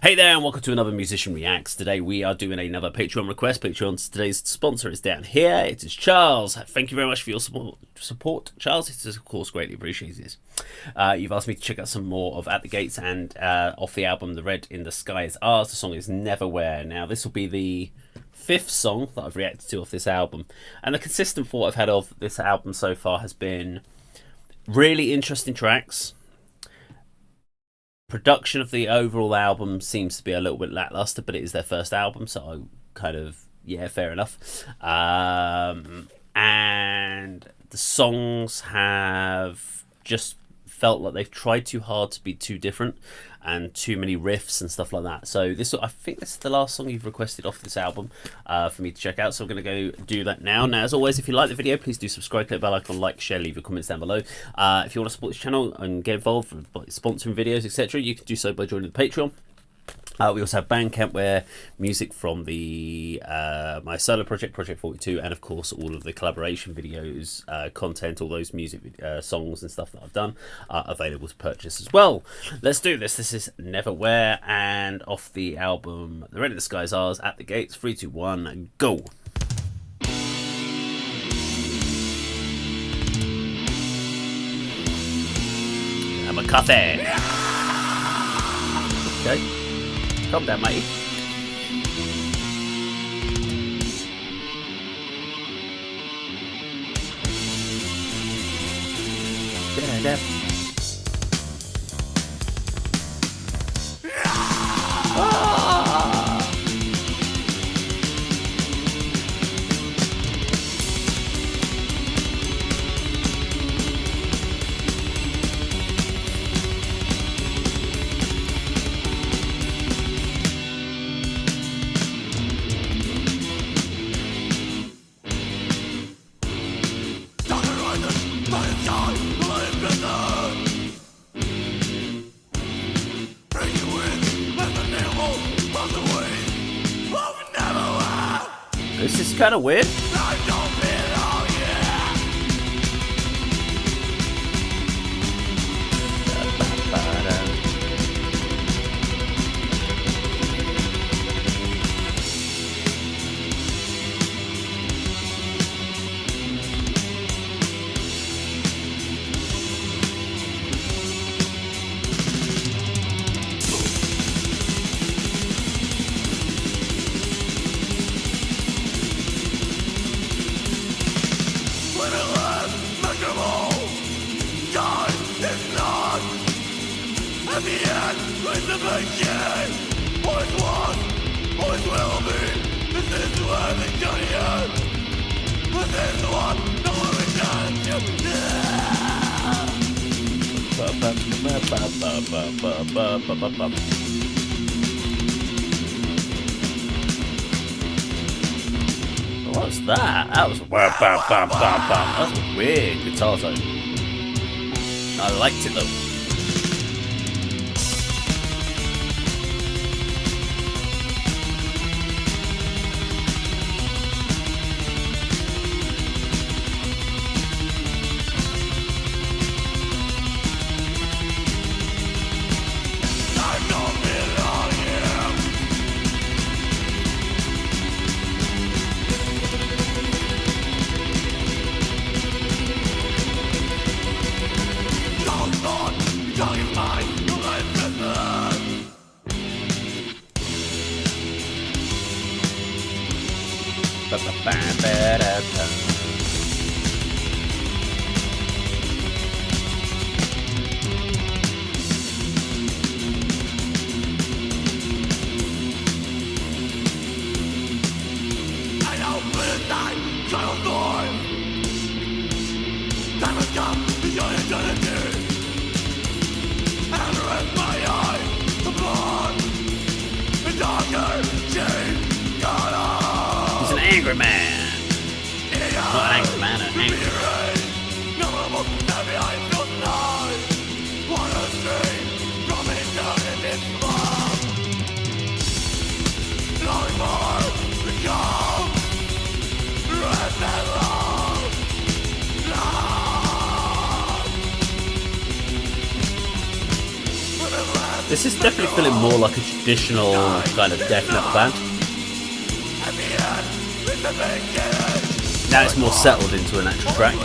Hey there, and welcome to another Musician Reacts. Today we are doing another Patreon request. Today's sponsor is down here. It is Charles. Thank you very much for your support, Charles. It is, of course, greatly appreciated. You've asked me to check out some more of At the Gates and off the album The Red in the Sky Is Ours. The song is Neverwhere. Now, this will be the fifth song that I've reacted to off this album. And the consistent thought I've had of this album so far has been really interesting tracks. Production of the overall album seems to be a little bit lackluster, but it is their first album, so I kind of, yeah, fair enough. And the songs have just felt like they've tried too hard to be too different and too many riffs and stuff like that. So I think this is the last song you've requested off this album for me to check out, so I'm going to go do that now. Now, as always, if you like the video, please do subscribe, click the bell icon, like, share, leave your comments down below. If you want to support this channel and get involved with sponsoring videos, etc., you can do so by joining the Patreon. We also have Bandcamp, where music from the my solo project, Project 42, and of course all of the collaboration videos, content, all those music songs and stuff that I've done are available to purchase as well. Let's do this. This is Neverwhere, and off the album The Red in the Sky Is Ours, At the Gates. 3, 2, 1, go. I'm a coffee. Okay. Calm down, matey. Da-da-da. This is kind of weird. At the end, with the beginning, always was, always will be. This is where the journey ends. This is the one, no one returns to. What's that? That was that's a weird guitar tone. I liked it though. Time has come, beyond eternity, and rest my eyes upon the darker shade. He's an angry man. Not an angry man, an angry man. No one will stand behind your eyes. Wanna stray from eternity's love. Longing for the calm, rest and love. This is definitely feeling more like a traditional kind of death metal band. Now it's more settled into an actual track.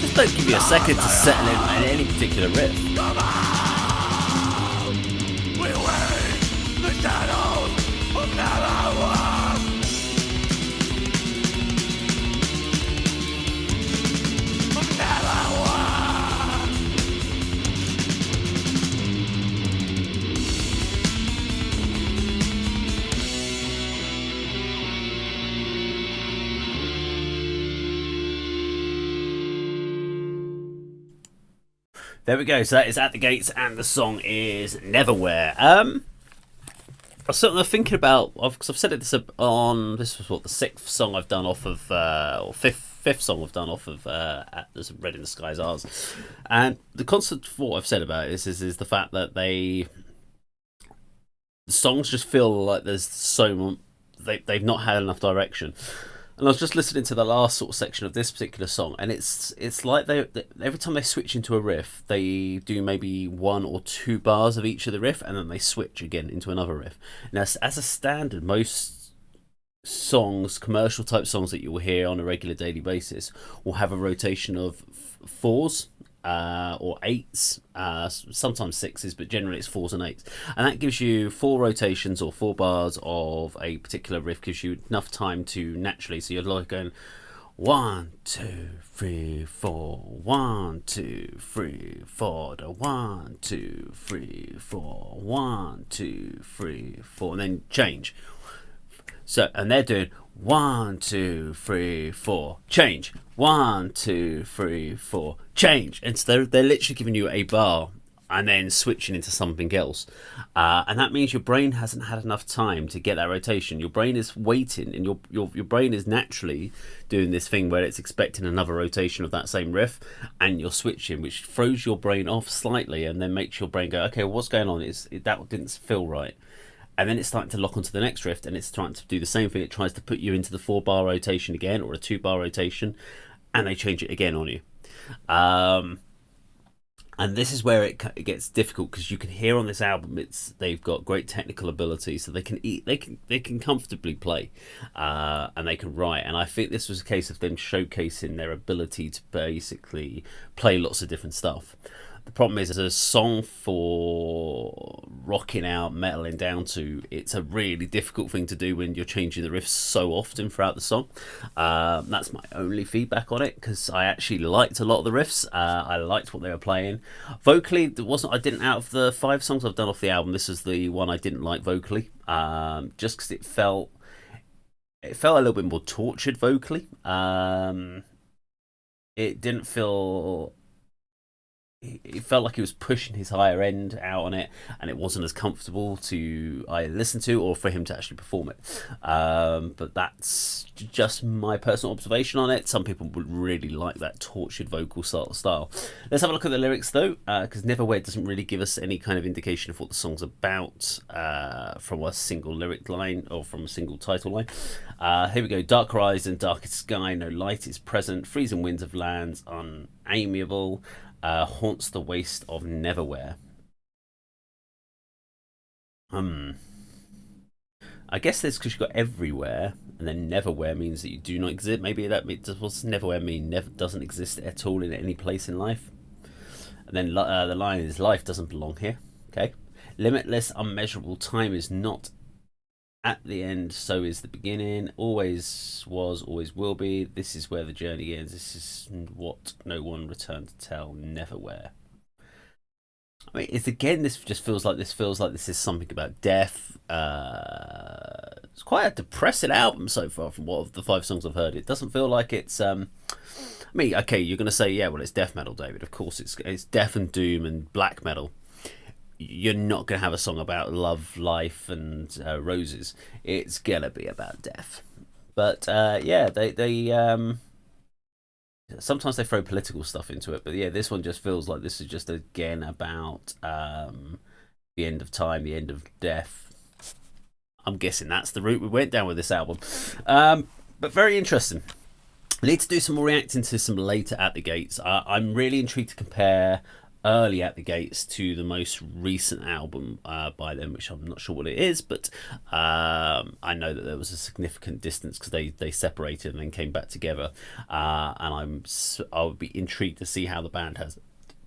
Just don't give me a second to settle in any particular riff. There we go. So that is At the Gates, and the song is Neverwhere. I was sort of thinking about, because I've said it this was what, the sixth song I've done off of, or fifth song I've done off of Atlas Red in the Sky's Ours. And the constant thought I've said about it is the fact that the songs just feel like there's they've not had enough direction. And I was just listening to the last sort of section of this particular song, and it's like they every time they switch into a riff, they do maybe 1 or 2 bars of each of the riff, and then they switch again into another riff. Now, as a standard, most songs, commercial type songs that you will hear on a regular daily basis, will have a rotation of 4s. Or 8s, sometimes 6s, but generally it's 4s and 8s, and that gives you 4 rotations or 4 bars of a particular riff, gives you enough time to naturally, so you're like going 1 2 3 4, 1 2 3 4, 1 2 3 4, 1 2 3 4, and then change. So, and they're doing 1 2 3 4, change, 1 2 3 4, change, and so they're literally giving you a bar and then switching into something else, and that means your brain hasn't had enough time to get that rotation. Your brain is waiting, and your brain is naturally doing this thing where it's expecting another rotation of that same riff, and you're switching, which throws your brain off slightly, and then makes your brain go, okay, well, what's going on? That didn't feel right. And then it's starting to lock onto the next riff, and it's trying to do the same thing. It tries to put you into the 4-bar rotation again, or a 2-bar rotation, and they change it again on you. And this is where it gets difficult, because you can hear on this album they've got great technical ability, so they can comfortably play, and they can write. And I think this was a case of them showcasing their ability to basically play lots of different stuff. The problem is, as a song for rocking out, metaling down to, it's a really difficult thing to do when you're changing the riffs so often throughout the song. That's my only feedback on it, because I actually liked a lot of the riffs. I liked what they were playing. Vocally, out of the 5 songs I've done off the album, this is the one I didn't like vocally, just because it felt a little bit more tortured vocally. It didn't feel... It felt like he was pushing his higher end out on it, and it wasn't as comfortable to either listen to or for him to actually perform it. But that's just my personal observation on it. Some people would really like that tortured vocal style. Let's have a look at the lyrics though, because Neverwhere doesn't really give us any kind of indication of what the song's about from a single lyric line or from a single title line. Here we go. Dark horizon, darkest sky, no light is present, freezing winds of lands, unamiable, haunts the waste of Neverwhere. I guess that's because you've got everywhere, and then Neverwhere means that you do not exist. Maybe that what's Neverwhere mean? Never doesn't exist at all in any place in life. And then the line is life doesn't belong here. Okay, limitless, unmeasurable time is not at the end, so is the beginning. Always was, always will be. This is where the journey ends. This is what no one returned to tell. Neverwhere. I mean, this just feels like this is something about death. It's quite a depressing album so far from what of the 5 songs I've heard. It doesn't feel like it's. I mean, okay, you're gonna say, yeah, well, it's death metal, David. Of course, it's death and doom and black metal. You're not gonna have a song about love, life, and roses. It's gonna be about death. But yeah, they sometimes they throw political stuff into it, but yeah, this one just feels like this is just again about the end of time, the end of death. I'm guessing that's the route we went down with this album, but very interesting. I need to do some more reacting to some later At the Gates. I'm really intrigued to compare early At the Gates to the most recent album by them, which I'm not sure what it is, but I know that there was a significant distance because they separated and then came back together, and I would be intrigued to see how the band has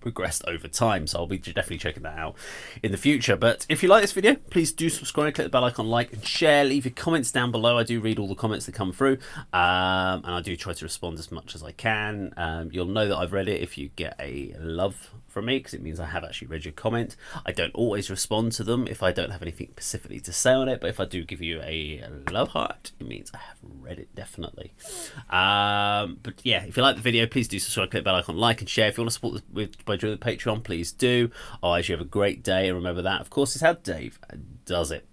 progressed over time, so I'll be definitely checking that out in the future. But if you like this video, please do subscribe, click the bell icon, like and share, leave your comments down below. I do read all the comments that come through, and I do try to respond as much as I can. You'll know that I've read it if you get a love from me, because it means I have actually read your comment. I don't always respond to them if I don't have anything specifically to say on it, but if I do give you a love heart, it means I have read it, definitely. But yeah, if you like the video, please do subscribe, click the bell icon, like and share. If you want to support this by joining the Patreon, please do. Otherwise, you have a great day, and remember that, of course, is how Dave does it.